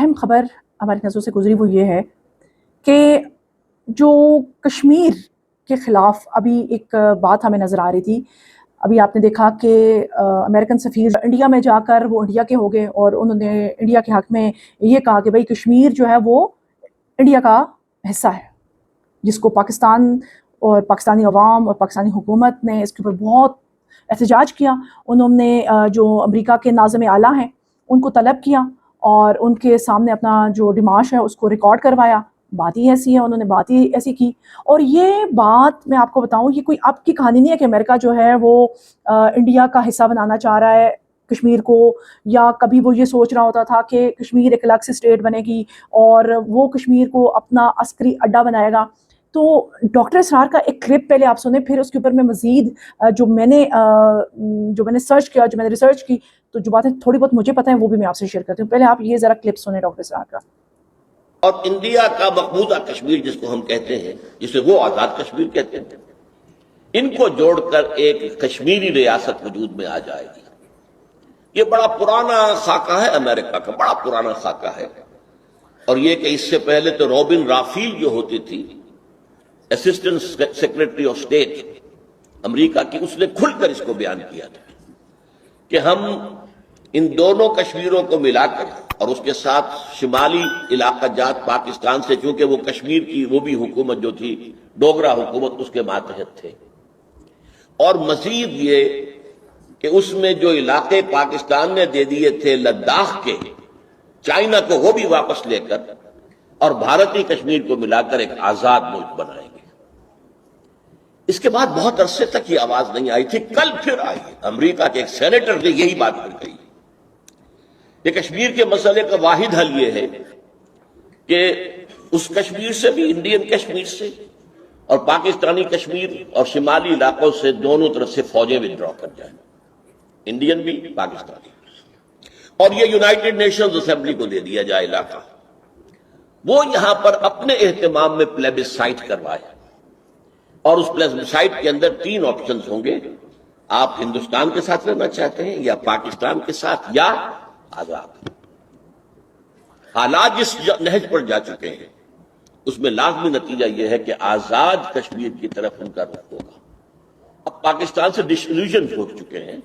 اہم خبر ہماری نظروں سے گزری وہ یہ ہے کہ جو کشمیر کے خلاف ابھی ایک بات ہمیں نظر آ رہی تھی. ابھی آپ نے دیکھا کہ امریکن سفیر انڈیا میں جا کر وہ انڈیا کے ہو گئے اور انہوں نے انڈیا کے حق میں یہ کہا کہ بھئی کشمیر جو ہے وہ انڈیا کا حصہ ہے، جس کو پاکستان اور پاکستانی عوام اور پاکستانی حکومت نے اس کے اوپر بہت احتجاج کیا. انہوں نے جو امریکہ کے ناظم اعلیٰ ہیں ان کو طلب کیا اور ان کے سامنے اپنا جو ڈیمارش ہے اس کو ریکارڈ کروایا. بات ہی ایسی ہے، انہوں نے بات ہی ایسی کی. اور یہ بات میں آپ کو بتاؤں، یہ کوئی اب کی کہانی نہیں ہے کہ امریکہ جو ہے وہ انڈیا کا حصہ بنانا چاہ رہا ہے کشمیر کو، یا کبھی وہ یہ سوچ رہا ہوتا تھا کہ کشمیر ایک الگ سے اسٹیٹ بنے گی اور وہ کشمیر کو اپنا عسکری اڈا بنائے گا. تو ڈاکٹر اسرار کا ایک کلپ پہلے آپ سنیں، پھر اس کے اوپر میں مزید جو میں نے سرچ کیا، جو میں نے ریسرچ کی، تو جو باتیں تھوڑی بہت مجھے پتہ ہیں وہ بھی میں آپ سے شیئر کرتی ہوں. پہلے آپ یہ ذرا کلپ سنیں ڈاکٹر اسرار کا. اور انڈیا کا مقبوضہ کشمیر جس کو ہم کہتے ہیں، جسے وہ آزاد کشمیر کہتے ہیں، ان کو جوڑ کر ایک کشمیری ریاست وجود میں آ جائے گی. یہ بڑا پرانا خاکہ ہے امریکہ کا، بڑا پرانا خاکہ ہے. اور یہ کہ اس سے پہلے تو روبن رافیل جو ہوتی تھی اسسٹنٹ سیکرٹری آف اسٹیٹ امریکہ کی، اس نے کھل کر اس کو بیان کیا تھا کہ ہم ان دونوں کشمیروں کو ملا کر اور اس کے ساتھ شمالی علاقہ جات پاکستان سے، چونکہ وہ کشمیر کی وہ بھی حکومت جو تھی ڈوگرا حکومت اس کے ماتحت تھے، اور مزید یہ کہ اس میں جو علاقے پاکستان نے دے دیے تھے لداخ کے، چائنا کو وہ بھی واپس لے کر اور بھارتی کشمیر کو ملا کر ایک آزاد ملک بنائیں گے. اس کے بعد بہت عرصے تک یہ آواز نہیں آئی تھی. کل پھر آئی. امریکہ کے ایک سینیٹر نے یہی بات پھر کہی کہ کشمیر کے مسئلے کا واحد حل یہ ہے کہ اس کشمیر سے بھی، انڈین کشمیر سے اور پاکستانی کشمیر اور شمالی علاقوں سے، دونوں طرف سے فوجیں ودرا کر جائیں، انڈین بھی پاکستانی، اور یہ یونائٹڈ نیشنز اسمبلی کو دے دیا جائے علاقہ. وہ یہاں پر اپنے اہتمام میں پلیبسائٹ کروائے، اور اس پلیبسائٹ کے اندر 3 آپشنز ہوں گے. آپ ہندوستان کے ساتھ رہنا چاہتے ہیں، یا پاکستان کے ساتھ، یا آزاد. حالات جس نہج پر جا چکے ہیں اس میں لازمی نتیجہ یہ ہے کہ آزاد کشمیر کی طرف ان کا رخ ہوگا. اب پاکستان سے ڈسلیوژن ہو چکے ہیں،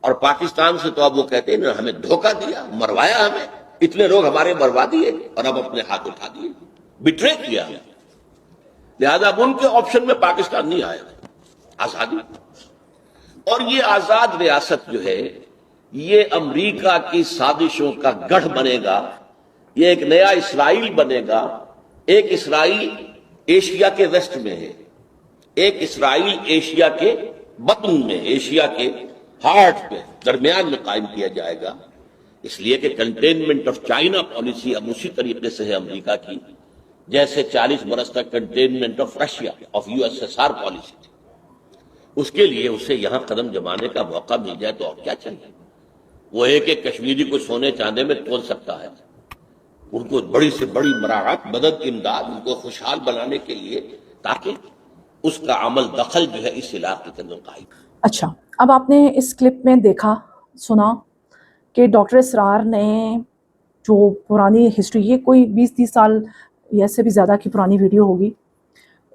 اور پاکستان سے تو اب وہ کہتے ہیں نا، ہمیں دھوکہ دیا، مروایا ہمیں، اتنے لوگ ہمارے مروا دیے اور اب اپنے ہاتھ اٹھا دیے، بٹرے کیا. لہذا اب ان کے آپشن میں پاکستان نہیں آئے گا، آزادی. اور یہ آزاد ریاست جو ہے یہ امریکہ کی سازشوں کا گڑھ بنے گا. یہ ایک نیا اسرائیل بنے گا. ایک اسرائیل ایشیا کے ویسٹ میں ہے، ایک اسرائیل ایشیا کے بطن میں، ایشیا کے ہارٹ میں، درمیان میں قائم کیا جائے گا. اس لیے کہ کنٹینمنٹ آف چائنا پالیسی اب اسی طریقے سے ہے امریکہ کی جیسے 40 برس تک containment of Russia, of USSR policy تھی. اس کے لیے اسے یہاں قدم جمانے کا موقع مل جائے تو اور کیا چاہیے. وہ ایک ایک کشمیری کو سونے چاندے میں تول سکتا ہے. ان کو بڑی سے بڑی مراعات، مدد، امداد، ان کو خوشحال بنانے کے لیے، تاکہ اس کا عمل دخل جو ہے اس علاقے کے اندر قائم. اچھا، اب آپ نے اس کلپ میں دیکھا، سنا کہ ڈاکٹر اسرار نے جو پرانی ہسٹری، یہ کوئی 20-30 سال یا سے بھی زیادہ کی پرانی ویڈیو ہوگی،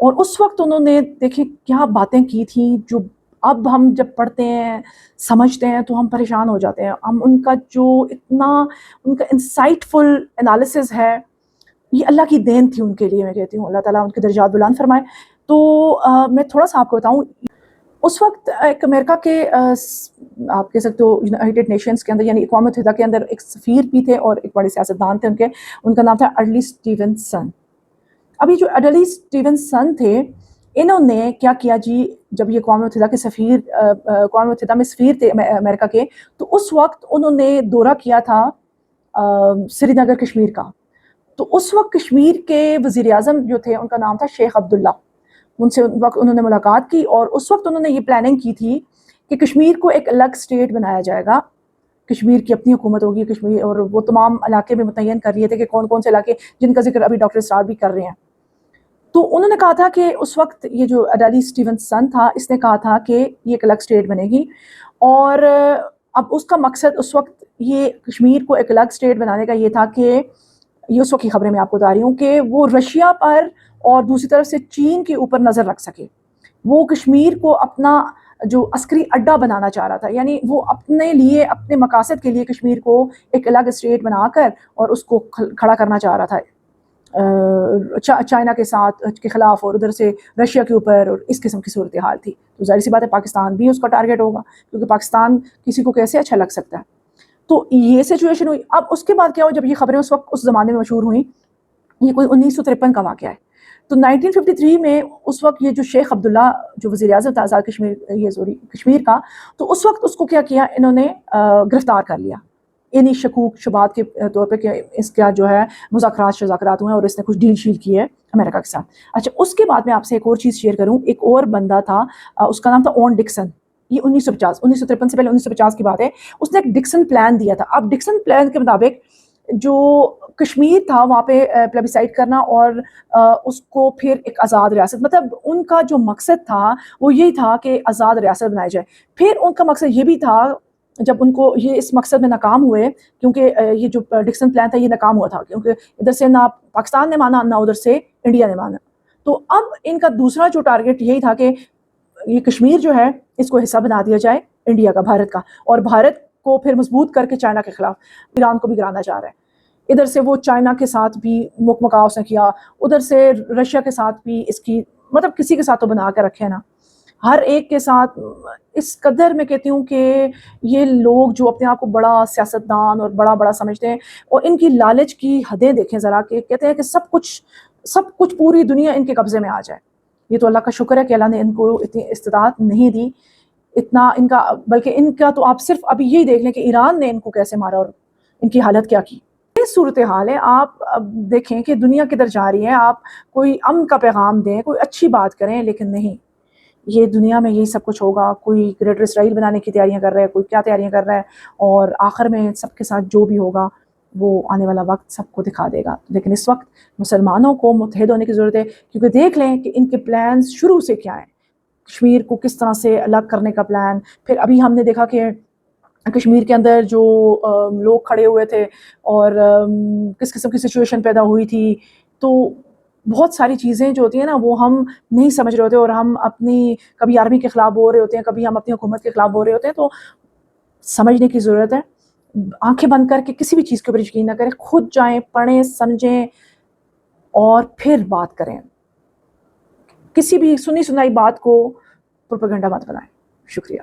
اور اس وقت انہوں نے دیکھیں کیا باتیں کی تھیں جو اب ہم جب پڑھتے ہیں، سمجھتے ہیں تو ہم پریشان ہو جاتے ہیں. ہم ان کا جو اتنا ان کا انسائٹ فل انالیسز ہے، یہ اللہ کی دین تھی ان کے لیے. میں کہتی ہوں اللہ تعالیٰ ان کے درجات بلند فرمائے. تو میں تھوڑا سا آپ کو بتاؤں، اس وقت ایک امریکہ کے آپ کہہ سکتے ہو یونائٹڈ نیشنز کے اندر، یعنی اقوام متحدہ کے اندر ایک سفیر بھی تھے اور ایک بڑے سیاستدان تھے. ان کا نام تھا اڈلی اسٹیونسن. ابھی جو اڈلی اسٹیونسن تھے، انہوں نے کیا کیا جی، جب یہ اقوام متحدہ کے سفیر، اقوام متحدہ میں سفیر تھے امریکہ کے، تو اس وقت انہوں نے دورہ کیا تھا سری نگر کشمیر کا. تو اس وقت کشمیر کے وزیر اعظم جو تھے ان کا نام تھا شیخ عبداللہ. ان سے وقت انہوں نے ملاقات کی، اور اس وقت انہوں نے یہ پلاننگ کی تھی کہ کشمیر کو ایک الگ اسٹیٹ بنایا جائے گا، کشمیر کی اپنی حکومت ہوگی کشمیر. اور وہ تمام علاقے بھی متعین کر رہے تھے کہ کون کون سے علاقے، جن کا ذکر ابھی ڈاکٹر اسرار بھی کر رہے ہیں. تو انہوں نے کہا تھا کہ اس وقت یہ جو اڈلی اسٹیونسن تھا، اس نے کہا تھا کہ یہ ایک الگ اسٹیٹ بنے گی. اور اب اس کا مقصد اس وقت یہ کشمیر کو ایک الگ اسٹیٹ بنانے کا یہ تھا کہ یہ اس وقت کی خبریں میں آپ کو بتا رہی ہوں کہ وہ رشیا پر اور دوسری طرف سے چین کے اوپر نظر رکھ سکے. وہ کشمیر کو اپنا جو عسکری اڈا بنانا چاہ رہا تھا، یعنی وہ اپنے لیے اپنے مقاصد کے لیے کشمیر کو ایک الگ اسٹیٹ بنا کر اور اس کو کھڑا کرنا چاہ رہا تھا چائنا کے ساتھ کے خلاف، اور ادھر سے رشیا کے اوپر، اور اس قسم کی صورتحال تھی. تو ظاہر سی بات ہے پاکستان بھی اس کا ٹارگیٹ ہوگا، کیونکہ پاکستان کسی کو کیسے اچھا لگ سکتا ہے. تو یہ سچویشن ہوئی. اب اس کے بعد کیا ہو، جب یہ خبریں اس وقت اس زمانے میں مشہور ہوئیں، یہ کوئی 1953 کا واقعہ ہے. تو 1953 میں اس وقت یہ جو شیخ عبداللہ جو وزیر اعظم تھا آزاد کشمیر کا، تو اس وقت اس کو کیا کیا انہوں نے گرفتار کر لیا، انہی شکوک شبہات کے طور پہ کہ اس کا جو ہے مذاکرات ہوئے اور اس نے کچھ ڈیل شیل کی ہے امریکہ کے ساتھ. اچھا، اس کے بعد میں آپ سے ایک اور چیز شیئر کروں. ایک اور بندہ تھا، اس کا نام تھا اون ڈکسن. یہ 1953 سے پہلے 1950 کی بات ہے. اس نے ایک ڈکسن پلان دیا تھا. اب ڈکسن پلان کے مطابق جو کشمیر تھا وہاں پہ پلیبیسائٹ کرنا اور اس کو پھر ایک آزاد ریاست، مطلب ان کا جو مقصد تھا وہ یہی تھا کہ آزاد ریاست بنائی جائے. پھر ان کا مقصد یہ بھی تھا، جب ان کو یہ اس مقصد میں ناکام ہوئے، کیونکہ یہ جو ڈکسن پلان تھا یہ ناکام ہوا تھا، کیونکہ ادھر سے نہ پاکستان نے مانا نہ ادھر سے انڈیا نے مانا. تو اب ان کا دوسرا جو ٹارگیٹ یہی تھا کہ یہ کشمیر جو ہے اس کو حصہ بنا دیا جائے انڈیا کا، بھارت کا، اور بھارت کو پھر مضبوط کر کے چائنا کے خلاف ایران کو بھی گرانا چاہ رہا ہے. ادھر سے وہ چائنا کے ساتھ بھی مکمکا اس نے کیا، ادھر سے رشیا کے ساتھ بھی اس کی، مطلب کسی کے ساتھ تو بنا کے رکھے نا، ہر ایک کے ساتھ. اس قدر میں کہتی ہوں کہ یہ لوگ جو اپنے آپ کو بڑا سیاستدان اور بڑا سمجھتے ہیں، اور ان کی لالچ کی حدیں دیکھیں ذرا، کہ کہتے ہیں کہ سب کچھ پوری دنیا ان کے قبضے میں آ جائے. یہ تو اللہ کا شکر ہے کہ اللہ نے ان کو اتنی استطاعت نہیں دی اتنا ان کا، بلکہ ان کا تو آپ صرف ابھی یہی دیکھ لیں کہ ایران نے ان کو کیسے مارا اور ان کی حالت کیا کی. یہ صورتحال ہے. آپ اب دیکھیں کہ دنیا کدھر جا رہی ہے. آپ کوئی امن کا پیغام دیں، کوئی اچھی بات کریں، لیکن نہیں، یہ دنیا میں یہی سب کچھ ہوگا. کوئی گریٹر اسرائیل بنانے کی تیاریاں کر رہا ہے، کوئی کیا تیاریاں کر رہا ہے، اور آخر میں سب کے ساتھ جو بھی ہوگا وہ آنے والا وقت سب کو دکھا دے گا. لیکن اس وقت مسلمانوں کو متحد ہونے کی ضرورت ہے، کیونکہ دیکھ لیں کہ ان کے پلانز شروع سے کیا ہیں. کشمیر کو کس طرح سے الگ کرنے کا پلان، پھر ابھی ہم نے دیکھا کہ کشمیر کے اندر جو لوگ کھڑے ہوئے تھے اور کس قسم کی سچویشن پیدا ہوئی تھی. تو بہت ساری چیزیں جو ہوتی ہیں نا وہ ہم نہیں سمجھ رہے ہوتے، اور ہم اپنی کبھی آرمی کے خلاف بول رہے ہوتے ہیں، کبھی ہم اپنی حکومت کے خلاف بول رہے ہوتے ہیں. تو سمجھنے کی ضرورت ہے. آنکھیں بند کر کے کسی بھی چیز کے اوپر یقین نہ کریں، خود جائیں، پڑھیں، سمجھیں اور پھر بات کریں. کسی بھی سنی سنائی بات کو پروپیگنڈا مت بنائیں. شکریہ.